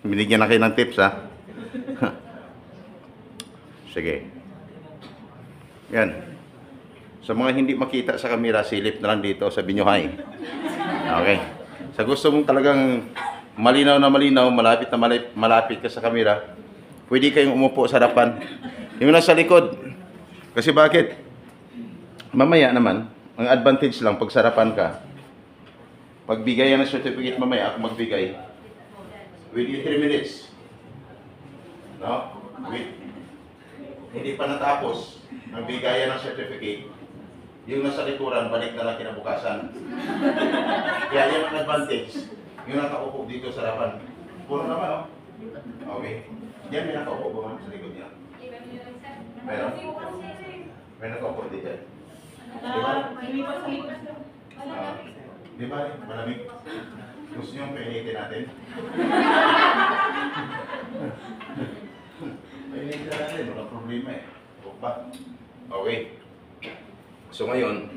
Binigyan na kayo ng tips, ha? Sige. Yan. Sa mga hindi makita sa camera, silip na lang dito, sabihin nyo hi. Okay. Sa gusto mong talagang malinaw na malinaw, malapit na malapit ka sa camera, pwede kayong umupo sa harapan. Yung nasa likod. Kasi bakit? Mamaya naman, ang advantage lang pag sarapan ka, pagbigay ng certificate mamaya, ako magbigay, within 3 minutes. No? Hindi pa natapos ang bigayan ng certificate, yung nasa likuran, balik na lang kinabukasan. Kaya yan ang advantage. Yung nakaupo dito sa harapan. Puro naman, no? Okay. Yan, may nakaupo ba sa likod niya? Meron? May nakaupo dito. Di ba? Malamig. Gusto nyo painitin natin? Painitin natin, walang problema eh. Ba? Okay. So ngayon,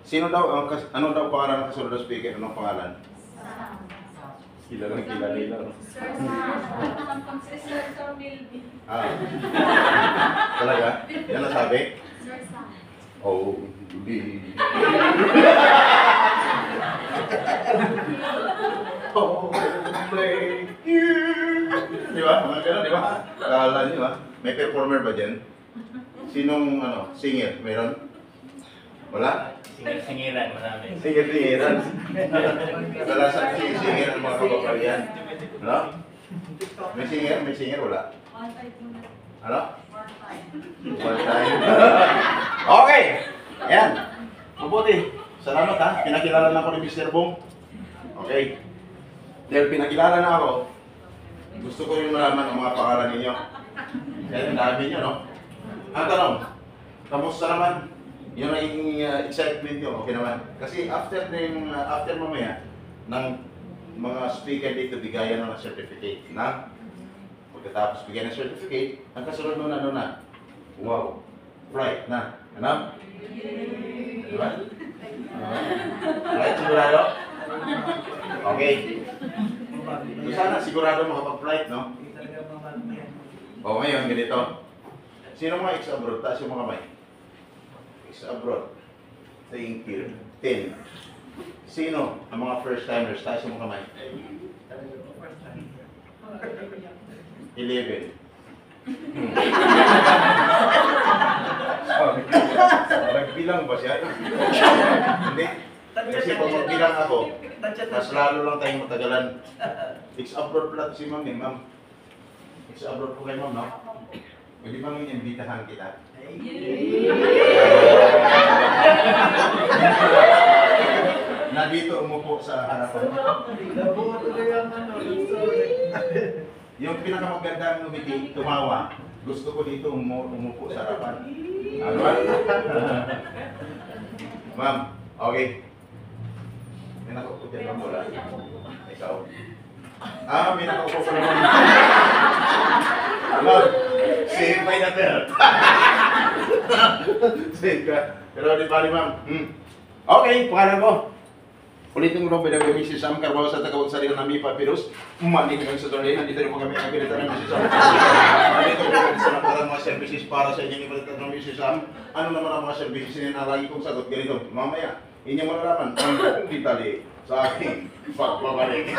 sino daw, ano daw pangalan ng kasunod na speaker? Anong pangalan? Kilala nila. Ah. Talaga? Yan ang sabi? Oh, hindi. Oh, thank you. Di ba? Mga ganun, di ba? Kala nyo ba? May performer ba dyan? Sinong singer? Meron? Wala? Singer-singeran, marami. Singer-singeran. Kadalasan singer ang mga kababayan. Ano? May singer, wala? Ano? One time. Okay! Ayan. Mabuti. Salamat ha. Pinakilala na ako ni Mr. Bong. Okay. Dahil pinakilala na ako, gusto ko yung malaman ang mga pangalan ninyo. Kaya ang dami nyo, no? Ang tanong, kamusta naman? Yung naging excitement nyo, okay naman. Kasi after mamaya, ng mga speaker dito, bigayan ng certificate na pagkatapos bigyan ng certificate, ang kasunod nun ano na? Wow! Flight na. Ano? Diba? Flight sigurado? Okay. So sana sigurado makapag-flight, no? O ngayon, ganito. Sino mga ex-abroad? Taas yung mga kamay. Ex-abroad. Thank you. 10. Sino ang mga first-timers? Taas yung mga kamay. 11. Nagbilang ba siya? Hindi. Kasi pag magbilang ako, mas lalo lang tayong matagalan. Ex-abroad pala si ma'am eh, ma'am. Ex-abroad po kayo ma'am, no? Pwede bang inimbitahan kita? Na dito umupo sa harapan. Yung pinakamagandang umiti, tumawa. Gusto ko dito umupo sa harapan. Ano ba? Ma'am, okay. May nakaupo dyan ma'am, wala. Ikaw. May nakaupo pa naman. Ma'am, save by the bell. Save ka. Pero di bali ma'am. Okay, pangalan ko. Ulitin ko lang pinag-gawin si Sam Carvalho sa tagawag sa rin ng Mipa Pirus. Umanin kami sa torneo. Nandito rin po kami ang pinita ng Mrs. Sam. Nandito po kami sa nakarang mga services para sa inyong ipalitan ng Mrs. Sam. Ano naman ang mga services na lagi kong sagot? Ganito, mamaya, inyong malalaman ang buong detalye sa aking pagbabalik.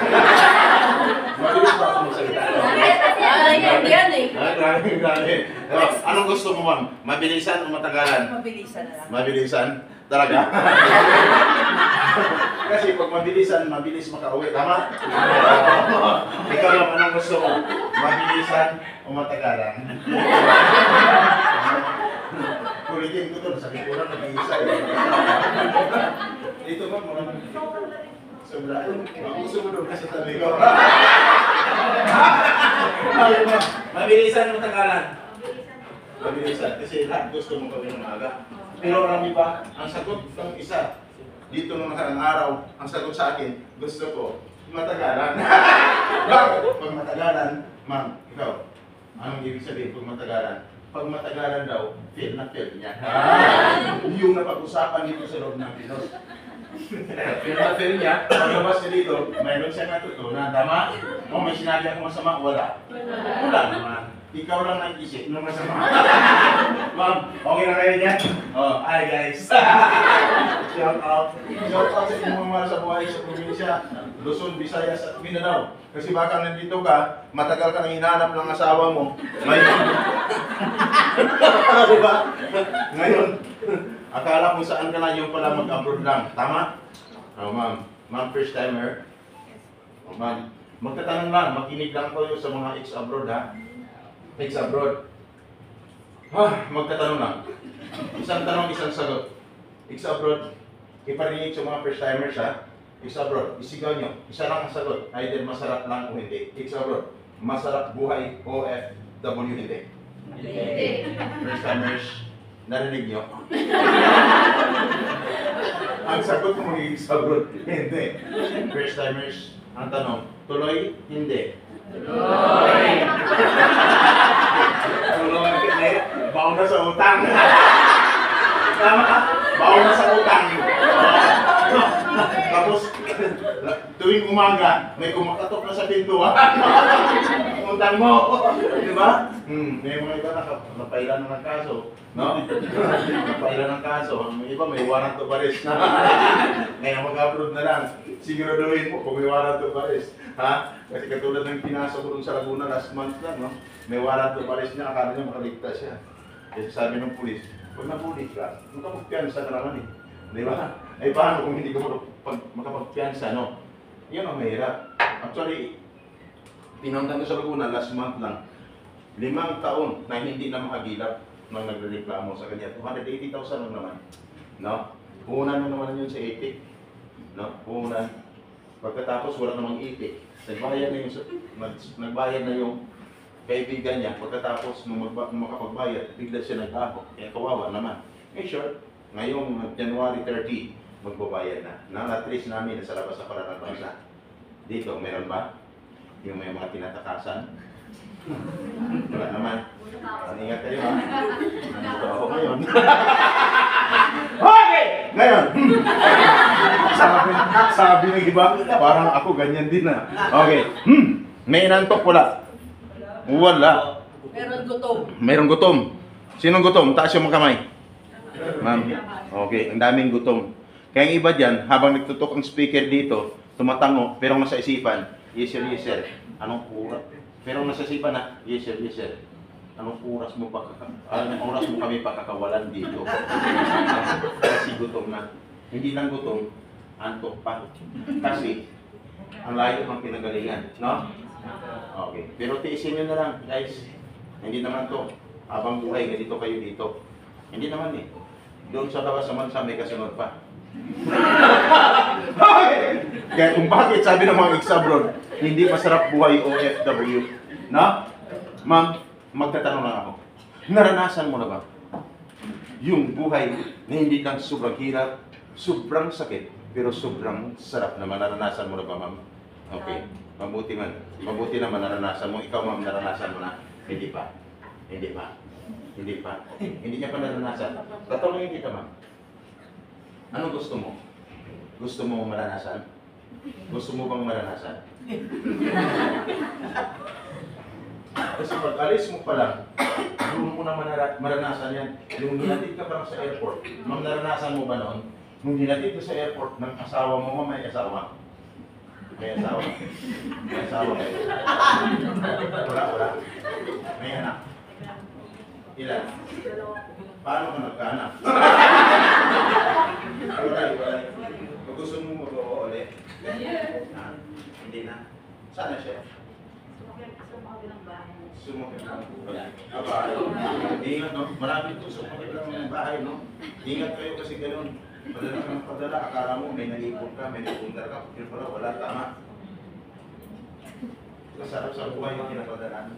Mabilis ba ako magsalita? Yan eh. Grabe. Anong gusto mo ma'am? Mabilisan o matagalan? Mabilisan na lang. Mabilisan? Talaga? Kasi pag mabilisan, mabilis makauwi. Tama? Ikaw naman ang gusto mo. Mabilisan o matagalan? Kulitin ko ito. Sa likuran, nag-iisa. Dito ba? Sobra. Gusto mo doon kasi sabi ko. Mabilisan o matagalan? Mabilisan. Kasi lahat gusto mo kami ng aga. Pero marami pa, ang sagot ng isa, dito nung nakarang araw, ang sagot sa akin, gusto ko, matagalan. Bakit? Pag matagalan, ma'am, ikaw, anong ibig sabihin pag matagalan? Pag matagalan daw, fail na fail niya. Yung napag-usapan dito sa loob ng Pinos. Pero na film niya, paglabas niya dito, mayroon siya natutunan. Tama? Kung may sinabi akong masama, wala. Wala naman. Ikaw lang nag-isip ng masama. Ma'am, okay na kayo dyan? Oh, hi guys. Shout out. Shout out sa inyong mga sa buhay sa probinsya. Luzon, Visayas at Mindanao. Kasi baka nandito ka, matagal ka nang hinahanap ng asawa mo. Ngayon. Diba? Ngayon. Akala kung saan ka na yung pala mag-abroad lang. Tama? Oh, ma'am. Ma'am, first timer. Oh, ma'am. Magtatanong lang, makinig lang kayo sa mga ex-abroad ha. Ex-abroad. Magtatanong lang. Isang tanong, isang sagot. Ex-abroad. Iparinig sa mga first timers ha. Ex-abroad. Isigaw nyo. Isa lang ang sagot. Either masarap lang o hindi. Ex-abroad. Masarap buhay o OFW hindi. First timers. Narinig nyo? Ang sagot mo magiging abroad, hindi. First timers, ang tanong, tuloy, hindi. Tuloy! Tuloy, hindi. Baon na sa utang. Tama ka? Baon na sa utang. Tapos, tuwing umaga, may kumakatok na sa pintuan. Utang mo. Di ba? May mga iba napailan ng kaso. No? Napailan ng kaso. May iba may warrant of arrest na. Kaya mag-upload na lang. Siguraduhin mo kung may warrant of arrest. Ha? Kasi katulad ng pinasok ko dun sa Laguna last month lang, no? May warrant of arrest niya, akala niya makaligtas siya. Kasi sabi ng pulis, pag napulis ka, makapagpiansa ka naman eh. Di ba? Ay paano kung hindi ka makapagpiansa, no? Yan ang mahirap. Actually, pinuntan ko sa Laguna last month lang. 5 taon na hindi na makagilap nang nagreklamo sa kanya. 280,000 lang naman. No? Puhunan na naman yun sa itik. No? Puhunan. Pagkatapos wala namang itik. Nagbayad na yung kaibigan niya. Pagkatapos nung makapagbayad, bigla siya nagtapo. Kaya kawawa naman. Eh sure, ngayong January 30, magbabayad na. Na-trace namin sa labas sa parang bansa. Dito, meron ba? Yung may mga tinatakasan? Wala naman. Ingat kayo ha. Nandito ako ngayon. Okay! Ngayon! sabi ng iba, parang ako ganyan din na. Okay. May inantok wala? Wala. Meron gutom. Mayroong gutom. Sinong gutom? Taas yung mga kamay. Ma'am. Okay, ang daming gutom. Kaya yung iba dyan, habang nagtutok ang speaker dito, tumatango, pero nasa isipan, yes sir, yes sir. Anong oras? Pero nasa isipan na, yes sir, yes sir. Anong oras mo kami pakakawalan dito? Kasi gutom na. Hindi lang gutom, antok pa. Kasi, ang layo ng pinagalingan, no? Okay. Pero tiisin nyo na lang, guys. Hindi naman to. Habang buhay, ganito kayo dito. Hindi naman eh. Doon sa labas naman sa may kasunod pa. Kaya kung bakit sabi ng mga ex-abroad, hindi masarap buhay OFW. No? Ma'am, magtatanong lang ako. Naranasan mo na ba yung buhay na hindi lang sobrang hirap, sobrang sakit, pero sobrang sarap naman? Naranasan mo na ba, ma'am? Okay. Mabuti man. Mabuti naman naranasan mo. Ikaw, ma'am, naranasan mo na? Hindi pa. Hindi pa. Hindi pa. Hindi niya pa naranasan. Tatanungin kita, ma'am. Anong gusto mo? Gusto mo maranasan? Gusto mo bang maranasan? Kasi pag alis mo pa lang, doon mo na maranasan yan. Yung hinatid ka pa lang sa airport, ma'am, naranasan mo ba noon? Nung hinatid ka sa airport ng asawa mo, ma'am, may asawa? May asawa? May asawa kayo? Wala. May anak? Ilan? Paano ka nagkaanak? Wala. Kung gusto mo mag-oo ulit? Hindi na. Sana siya? Sumakit ng bahay. Ingat, no? Marami ito sumakit ng bahay, no? Ingat kayo kasi gano'n. Padala ka ng padala, akala mo may nag-ipon ka, may nag-undar ka, pero pala wala, tama. Masarap sa buhay yung kinapadala.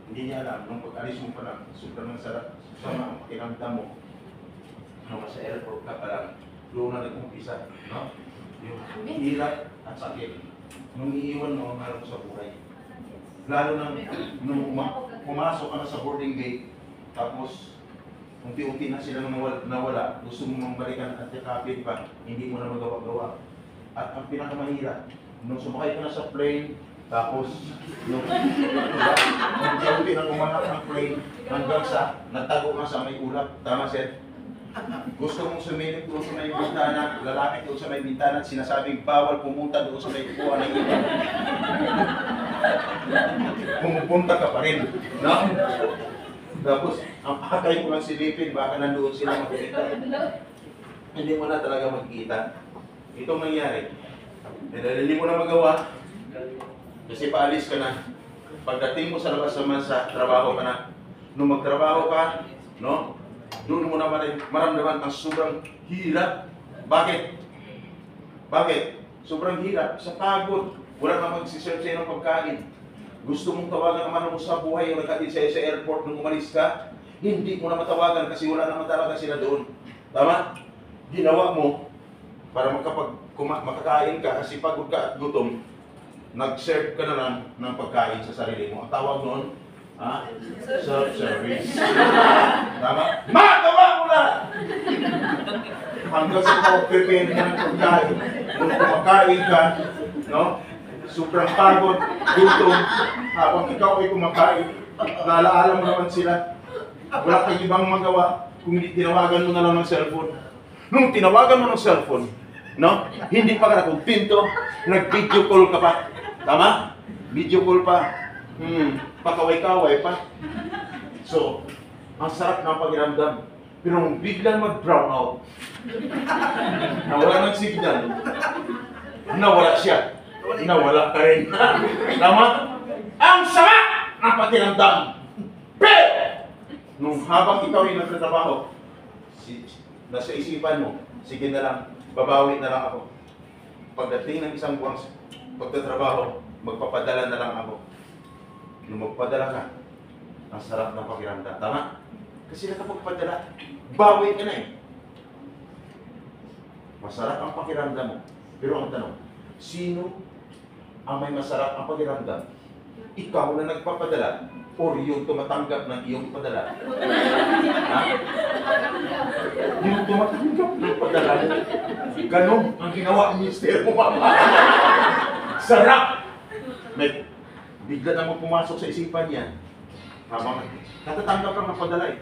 Hindi niya alam, nung pag-alis mo pa lang, sobrang sarap, sama ang pakiramdam mo. Nung sa airport ka pa lang, doon na nag-umpisa, no? Yung hirap at sakit. Nung iiwan mo ang harap sa buhay. Lalo nang nung pumasok ka na sa boarding gate, tapos unti-unti na sila nawala, gusto mo balikan at yakapin pa, hindi mo na magawa-gawa. At ang pinakamahirap, nung sumakay ka na sa plane, tapos nung unti-unti na umangat ang plane hanggang sa nagtago ka sa may ulap. Tama, sir? Gusto mong sumilip doon sa may bintana, lalapit doon sa may bintana at sinasabing bawal pumunta doon sa may kuha ng iba. Pumupunta ka pa rin. No? Tapos, ang akay mo lang silipin, baka nandoon sila makikita. Hindi mo na talaga makikita. Itong nangyari, hindi mo na magawa, kasi paalis ka na. Pagdating mo sa labas naman sa trabaho ka na, nung magtrabaho ka, no? Doon mo na maramdaman ang sobrang hirap. Bakit? Bakit? Sobrang hirap. Sa pagod. Wala na magsiserve sa'yo ng pagkain. Gusto mong tawagan naman mo sa buhay yung nagkatid sa'yo sa airport nung umalis ka. Hindi mo na matawagan kasi wala naman talaga sila doon. Tama? Ginawa mo para makakain ka kasi pagod ka at gutom. Nag-serve ka na lang ng pagkain sa sarili mo. Ang tawag noon, self-service. Tama? Magawa mo na! Hanggang sa prepare ka ng pagkain. Kung kumakain ka, no? Sobrang pagod, gutom, habang ikaw ay kumakain, naalaala mo naman sila. Wala kang ibang magawa kung hindi tinawagan mo na lang ng cellphone. Nung tinawagan mo ng cellphone, no? Hindi pa ka nakontento, nag-video call ka pa. Tama? Video call pa. Pakaway-kaway pa. So, ang sarap ng pakiramdam. Pero nung biglang mag-brown out, nawala ng signal, nawala siya. Nawala ka rin. Tama? Ang sama ng pakiramdam. Pero, nung habang ikaw ay nagtatrabaho, nasa isipan mo, sige na lang, babawi na lang ako. Pagdating ng isang buwang pagtatrabaho, magpapadala na lang ako. Nung magpadala ka, ang sarap ng pakiramdam. Tama? Kasi nakapagpadala, bawi ka na eh. Masarap ang pakiramdam mo. Pero ang tanong, sino ang may masarap ang pakiramdam? Ikaw na nagpapadala o yung tumatanggap ng iyong padala? Ha? Yung tumatanggap ng padala, ganon ang ginawa ng mister mo, mama. Sarap! May bigla na mo pumasok sa isipan niya. Habang natatanggap ka ng padala eh.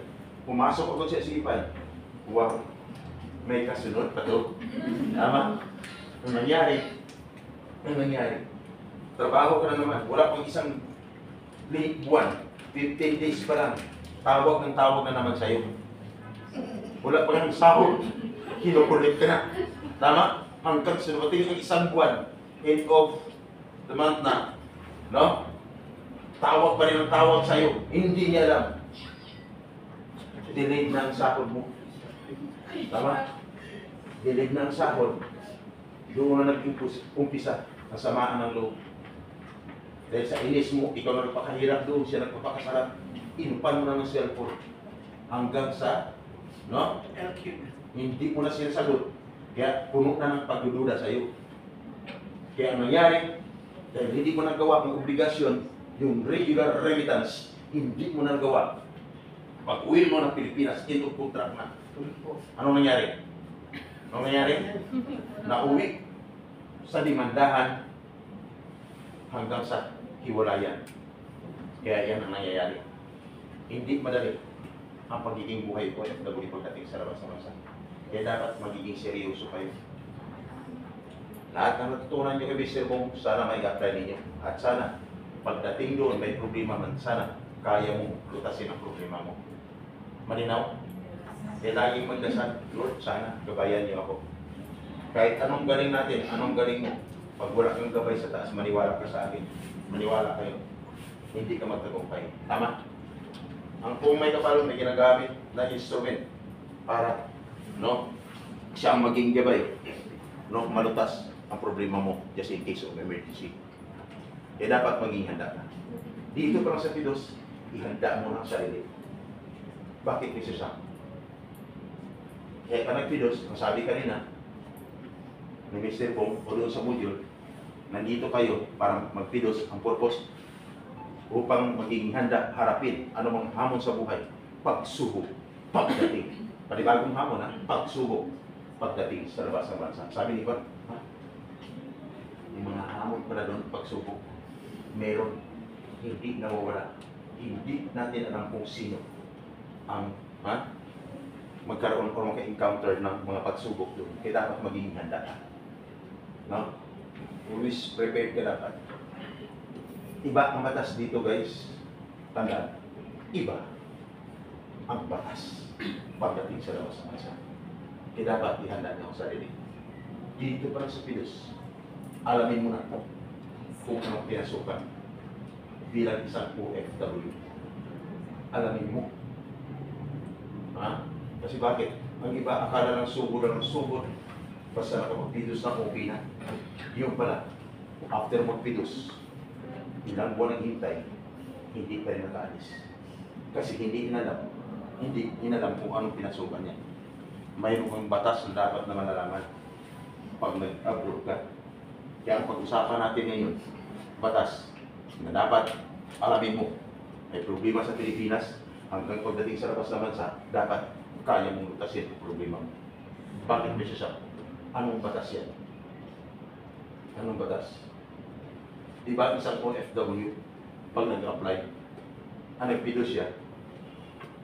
Pumasok ako sa isipan. Wow, may kasunod pa to. Tama? Ang nangyari, trabaho ka na naman, wala pang isang buwan, 15 days pa lang, tawag na naman sa'yo. Wala pa ng sahod, kinukulit ka na. Tama? Hanggang sinumating ang isang buwan, end of the month na, no? Tawag pa rin ang tawag sa'yo, hindi niya alam. Delayed na ang sahod mo. Tama? Delayed na ang sahod. Doon na nag-umpisa ang samaan ng loob. Dahil sa inis mo, ikaw na nagpakahirap doon, siya nagpapakasarap. Inupan mo na ng cellphone. Hanggang sa, no? Hindi mo na sinasagot. Kaya puno na ng pagdududa sa iyo. Kaya ang nangyari, dahil hindi mo nagawa ang obligasyon, yung regular remittance, hindi mo nagawa. Pag-uwi mo ng Pilipinas, into contract na. Anong nangyari? Anong nangyari? Nauwi sa demandahan hanggang sa hiwalayan. Kaya yan ang nangyayari. Hindi madali ang pagiging buhay ko at OFW pagdating sa labas ng bansa. Kaya dapat magiging seryoso kayo. Lahat ng natutunan nyo kay Mr. Bong, sana may apply ninyo. At sana, pagdating doon, may problema man, sana kaya mo lutasin ang problema mo. Malinaw? Kaya laging magdasal, Lord, sana gabayan niyo ako. Kahit anong galing natin, anong galing mo, pag wala kang gabay sa taas, maniwala ka sa akin. Maniwala kayo. Hindi ka magtagumpay. Tama? Ang kung may kapalo, may ginagamit na instrument para, no, siyang maging gabay, no, malutas ang problema mo just in case of emergency. Kaya dapat maging handa ka. Dito pa lang sa Pidos, ihanda mo ng sarili. Bakit, Mr. Sam? Kaya ka nag-Pidos, masabi kanina, ni Mr. Pong, o doon sa module, nandito kayo para mag-Pidos ang purpose upang magiging handa harapin anumang hamon sa buhay, pagsuho. pagdating. Panibagong hamon ha, pagsubok, pagdating sa labas ng bansa. Sabi ni Juan, ha? Yung mga hamon pala doon, pagsubok, meron, hindi nawawala. Hindi natin alam kung sino ang magkaroon o maka-encounter ng mga pagsubok doon. Kaya dapat maging handa ka. No? Always prepared ka dapat. Iba ang batas dito guys. Tandaan, iba ang batas pagdating sa labas ng bansa. Kaya dapat ihanda niyo ang sarili. Dito pa lang sa Pilos, alamin mo na kung anong pinasukan bilang isang OFW. Alamin mo. Ha? Kasi bakit? Ang iba akala ng sugod lang ng sugod. Basta nakapagpidos na okay na. Yung pala, after magpidos, ilang buwan ang hintay, hindi pa rin nakaalis. Kasi hindi inalam kung anong pinasukan niya. Mayroon kang batas na dapat na malalaman pag nag-abroad ka. Kaya ang pag-usapan natin ngayon, batas na dapat alamin mo. May problema sa Pilipinas, hanggang pagdating sa labas ng bansa, dapat kaya mong lutasin ang problema mo. Bakit may siya? Anong batas yan? Anong batas? Diba isang OFW, pag nag-apply, nagpido siya,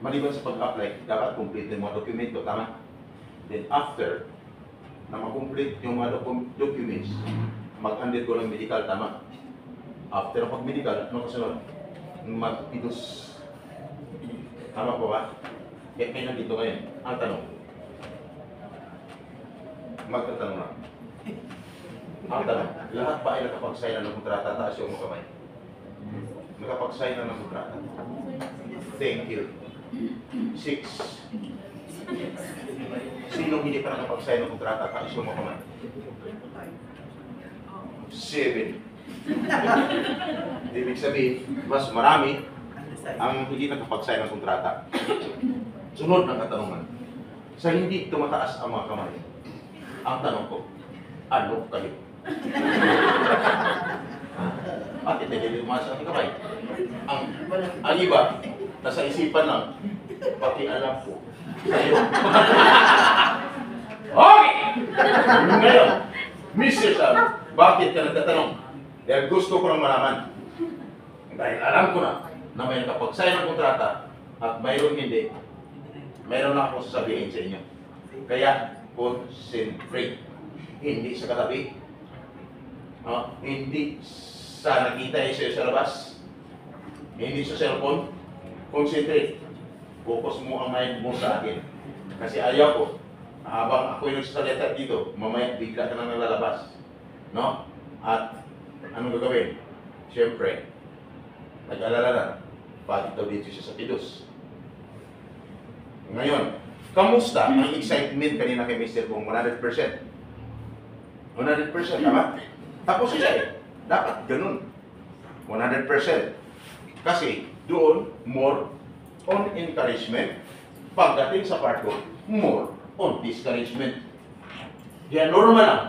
maliban sa pag-apply, dapat complete yung mga dokumento, tama? Then after, na makomplete yung mga documents, mag-undergo ng medical, tama? After ng pag-medical, ano kasunod? Magpidos. Tama po ba? Kaya kayo nandito ngayon. Ang tanong. Magtatanong na. Ang tanong. Lahat ba ay nakapag-sign na ng kontrata? Taas yung mga kamay. Nakapag-sign na ng kontrata. Thank you. 6. Sino hindi pa nakapag-sign ng kontrata? Taas yung mga kamay. 7. Ibig sabihin, mas marami ang hindi nakapag-sign ng kontrata. Sunod ng katanungan. Sa hindi tumataas ang mga kamay, ang tanong ko, ano kayo? Bakit hindi tumaas ang kamay? Ang iba, nasa isipan lang, pati alam ko sa'yo. Okay! Ngayon, Mr. Sam, bakit ka nagtatanong? Dahil gusto ko lang malaman. Dahil alam ko na may nakapag-sign ng kontrata at mayroon hindi, mayroon na akong sasabihin sa inyo. Kaya, concentrate. Hindi sa katabi. Hindi sa nakita niyo sa'yo sa labas. Hindi sa cellphone. Concentrate. Focus mo ang mind mo sa akin. Kasi ayaw ko, habang ako yung nagsasalita dito, mamaya bigla ka nang nalalabas. No? At anong gagawin? Siyempre, nag-alala na, bakit daw dito siya sa Pidos? Ngayon, kamusta ang excitement kanina kay Mr. Bong? 100%. 100%, tama? Tapos siya eh. Dapat ganun. 100%. Kasi doon, more on encouragement. Pagdating sa part ko, more on discouragement. Kaya normal lang.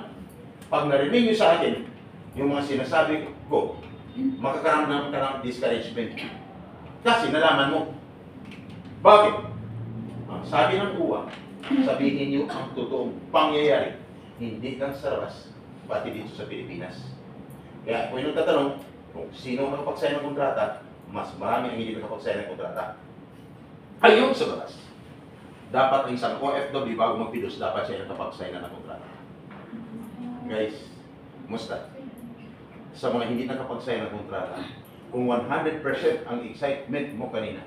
Pag narinig niyo sa akin, yung mga sinasabi ko, makakaramdam ka ng discouragement. Kasi nalaman mo. Bakit? Ang sabi ng uwa, sabihin niyo ang totoong pangyayari. Hindi lang sa labas, pati dito sa Pilipinas. Kaya kung yung tatanong, kung sino nakapag-sign ng kontrata, mas marami ang hindi nakapag-sign ng kontrata. Ayon sa batas. Dapat ang isang OFW bago magpidos, dapat siya nakapag-sign na ng kontrata. Guys, musta? Sa mga hindi nakapag-sign ng kontrata, kung 100% ang excitement mo kanina,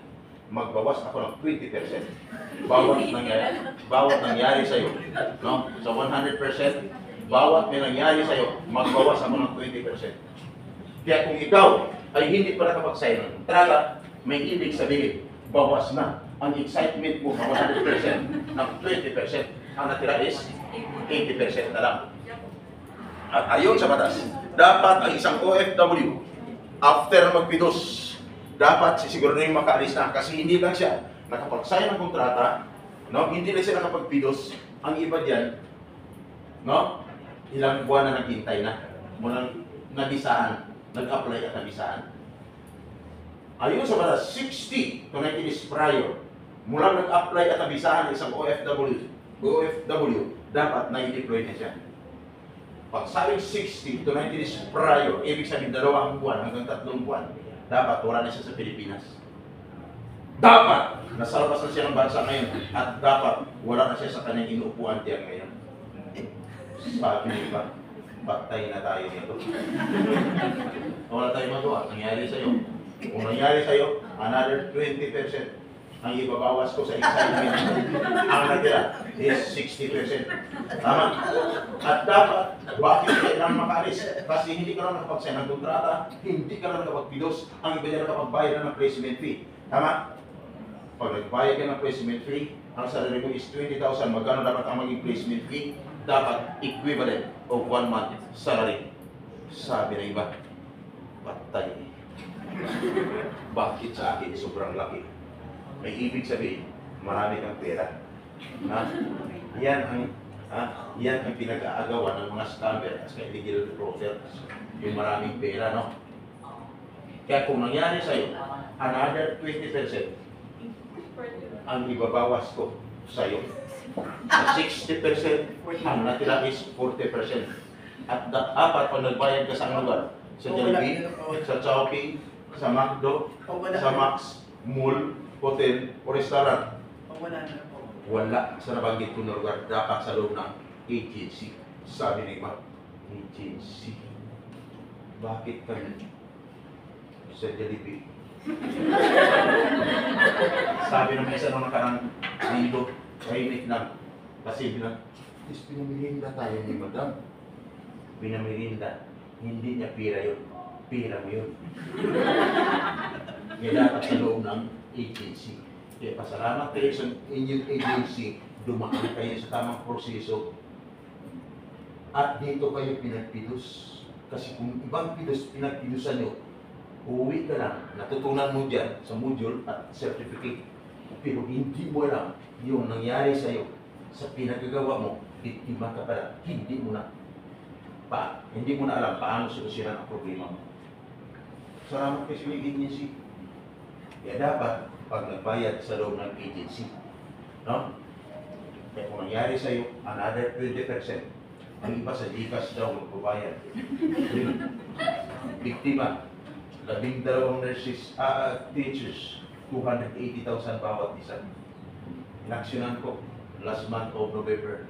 magbawas ako ng 20%. Bawat nangyari sa iyo, no? Sa 100%, bawat may nangyari sa iyo, magbawas ako ng 20%. Kaya kung ikaw ay hindi pa nakapag-sign ng kontrata, may ibig sabihin, bawas na ang excitement mo ng 100% ng 20%. Ang natira is 80% na lang. At ayon sa batas, dapat ang isang OFW, after magpidos, dapat sisiguraduhin makaalis na kasi hindi lang siya nakapag-sign ng kontrata, no? Hindi lang siya nakapagpidos, ang iba diyan, no? Ilang buwan na naghintay na, mulang nabisahan, nag-apply at nabisahan. Ayon sa batas, 60 to 90 days prior, Mula nag-apply at nabisahan ng isang OFW, dapat na-deploy na siya. Pag sabing 60 to 90 days prior, ibig sabihin 2 buwan hanggang 3 buwan, dapat wala na siya sa Pilipinas. Dapat nasa labas na siya ng bansa ngayon at dapat wala na siya sa kanyang inuupuan diyan ngayon. Sabi niyo ba, patay na tayo nito. Wala tayong magawa. Nangyari sa'yo. Kung nangyari sa'yo, another 20% ang ibabawas ko sa excitement. Ang natira is 60%. Tama? At dapat, bakit kailangan makaalis? Kasi hindi ka lang nakapag-sign ng kontrata, hindi ka lang nakapag-pidos, ang iba niya nakapag-bayad na ng placement fee. Tama? Pag nagbayad ka ng placement fee, ang salary mo is 20,000. Magkano dapat ang maging placement fee? Dapat equivalent of 1 month salary. Sabi ng iba, patay. Bakit sa akin sobrang laki? May ibig sabihin, marami kang pera. Yan ang pinag-aagawan ng mga scammer at illegal brokers. Yung maraming pera, no? Kaya kung nangyari sa'yo, another 20% ang ibabawas ko sa'yo. 60% ang natira is 40%. At apat, pag nagbayad ka sa lugar, sa Jollibee, sa Chowking, sa McDo, sa Max, Mall, hotel, o restaurant, wala sa nabanggit ko na lugar, dapat sa loob ng agency. Sabi ni iba, agency. Bakit kami sa Jollibee? Sabi ng isa nung nakarang linggo, tahimik lang. Kasi bilang, is pinamirinda tayo ni Madam. Pinamirinda, hindi niya pira yun. Pira mo yun. Kaya dapat sa loob ng agency. Kaya pasalamat kayo sa inyong agency, dumaan kayo sa tamang proseso. At dito kayo pinagpidos. Kasi kung ibang pidos, pinagpidosan nyo, uuwi ka lang, natutunan mo dyan sa module at certificate. Pero hindi mo alam yung nangyari sa'yo sa pinagagawa mo, biktima ka pala, hindi mo na alam paano solusyonan ang problema mo. Salamat kayo sa agency. Kaya dapat, pag nagbayad sa loob ng agency, no? Kaya kung nangyari sa'yo, another 20%, ang iba sa Gcash daw magbabayad. Biktima, 12 nurses, teachers, 280,000 bawat isa. Inaksyonan ko last month of November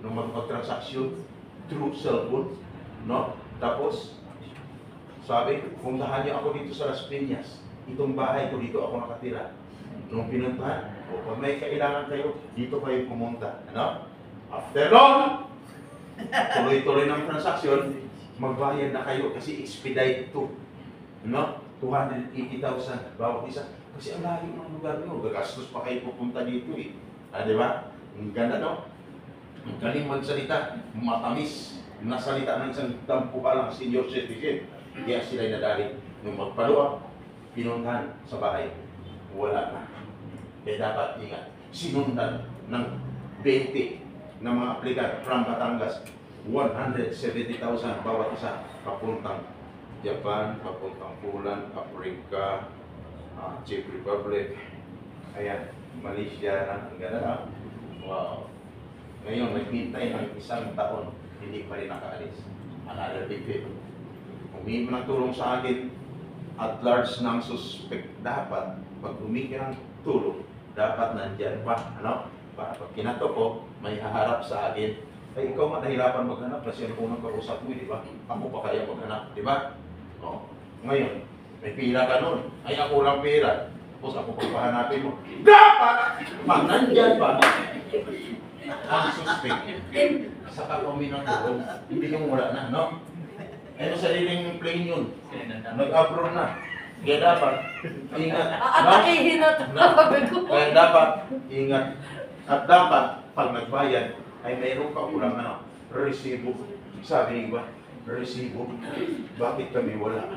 nung magpag-transaksyon through cellphone, no? Tapos, sabi, puntahan niyo ako dito sa Las Piñas. Itong bahay ko, dito ako nakatira. Nung pinuntahan, o pag may kailangan kayo, dito kayo pumunta. Ano? After long, tuloy-tuloy ng transaksyon, magbayad na kayo kasi expedite to. No? 280,000 bawat isa. Kasi ang layo ng lugar nyo, gagastos pa kayo pupunta dito eh. Di ba? Ang ganda, no? Ang galing magsalita, matamis. Nasalita ng isang dampo pa lang senior citizen. Kaya sila'y nadali. Nung magpaluwa, pinuntahan sa bahay. Wala na. Kaya dapat ingat. Sinundan ng 20 na mga aplikant from Batangas. 170,000 bawat isa papuntang Japan, papuntang Poland, Africa, Czech Republic, ayan, Malaysia, ang ganda na. Wow. Ngayon, naghintay ng 1 taon, hindi pa rin nakaalis. Another big hit. Humingi mo ng tulong sa akin, at large ng suspect, dapat, pag humingi ng tulong, dapat nandyan pa, ano? Para pag kinato ko, may haharap sa akin. Ay, ikaw man nahirapan maghanap kasi ang unang kausap mo, di ba? Ako pa kaya maghanap, di ba? O, ngayon, may pira ka nun. Ay, ako lang pira. Tapos ako pagpahanapin mo. Dapat! Pag nandyan pa, ang suspect, saka kami ng tulong, hindi yung wala na, no? Ano sariling plane yun? Nag-abroad na. Kaya dapat, ingat. Atakihin na ito. Kaya dapat, ingat. At dapat, pag nagbayad, ay mayroon ka ulang resibo. Sabi ni iba, resibo. Bakit kami wala?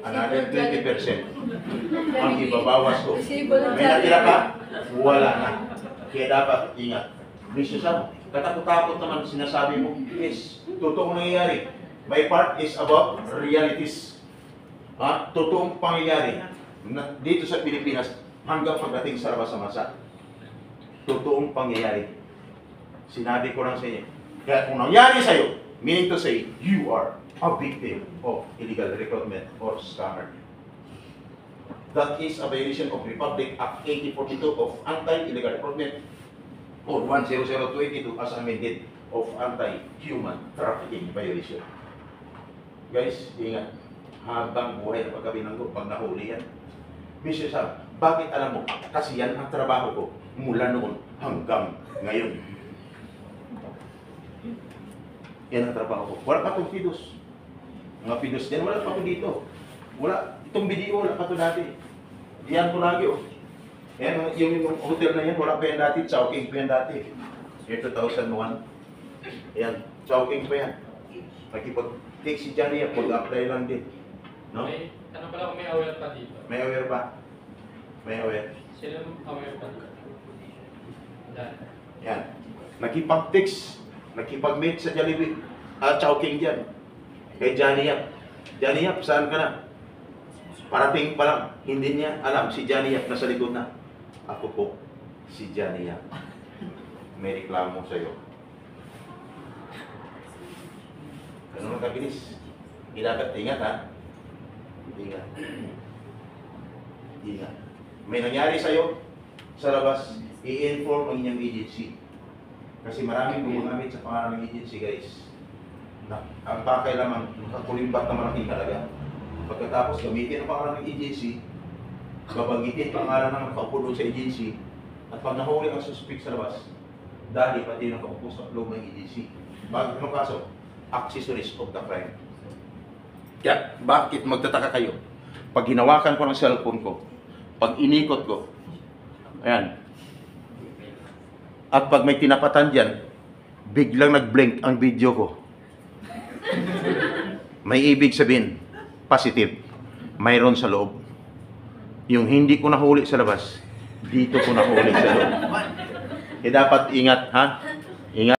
Another 20% ang ibabawas ko. May natira ka? Wala na. Kaya dapat ingat. Misyo sa katakot-takot naman sinasabi mo, yes, totoong nangyayari. My part is about realities. Totoong pangyayari. Dito sa Pilipinas, hanggang pagdating sa labas ng bansa. Totoong pangyayari. Sinabi ko lang sa inyo. Kaya kung nangyari sa'yo, meaning to say, you are a victim of illegal recruitment or scammer. That is a violation of Republic Act 8042 of Anti-Illegal Recruitment or 10022 as amended of Anti-Human Trafficking Violation. Guys, ingat. Habang buhay na pagkabinanggo, pag nahuli yan. Mr. Sam, bakit alam mo? Kasi yan ang trabaho ko mula noon hanggang ngayon. Yan ang trabaho ko. Wala pa itong pidos. Mga pidos yan, wala pa ito dito. Wala. Itong video, wala pa ito dati. Yan ko lagi, oh. Yan, yung hotel na yan, wala pa yan dati. Chowking pa yan dati. Year 2001. Yan, Chowking pa yan. Nakipag-take si Johnny, pag-apply lang din. No? May, ano pala kung may aware pa dito? May aware pa? May aware? Sila aware pa dito? Dahil. Yan. Nakipag-text, nakipag-meet sa Jollibee. Chowking dyan. Kay Johnny Yap. Johnny Yap, saan ka na? Parating pa lang, hindi niya alam, si Johnny Yap nasa likod na. Ako po, si Johnny Yap. May reklamo sa'yo. Ganun ang kabilis. Ilagat, ingat ha. Ingat. Ingat. May nangyari sa'yo sa labas, i-inform ang inyong agency. Kasi maraming gumamit sa pangalan ng agency, guys. Ang pakay lamang, makakulimbat na malaking halaga. Pagkatapos gamitin ang pangalan ng agency, babanggitin ang pangalan ng nakaupo sa agency, at pag nahuli ang suspect sa labas, dahil pati ng nakaupo sa loob ng agency. Bakit anong kaso? Accessories of the crime. Kaya, bakit magtataka kayo? Pag hinawakan ko ng cellphone ko, pag inikot ko, ayan, at pag may tinapatan dyan, biglang nag-blink ang video ko. May ibig sabihin, positive, mayroon sa loob. Yung hindi ko nahuli sa labas, dito ko nahuli sa loob. Kaya dapat ingat, ha? Ingat.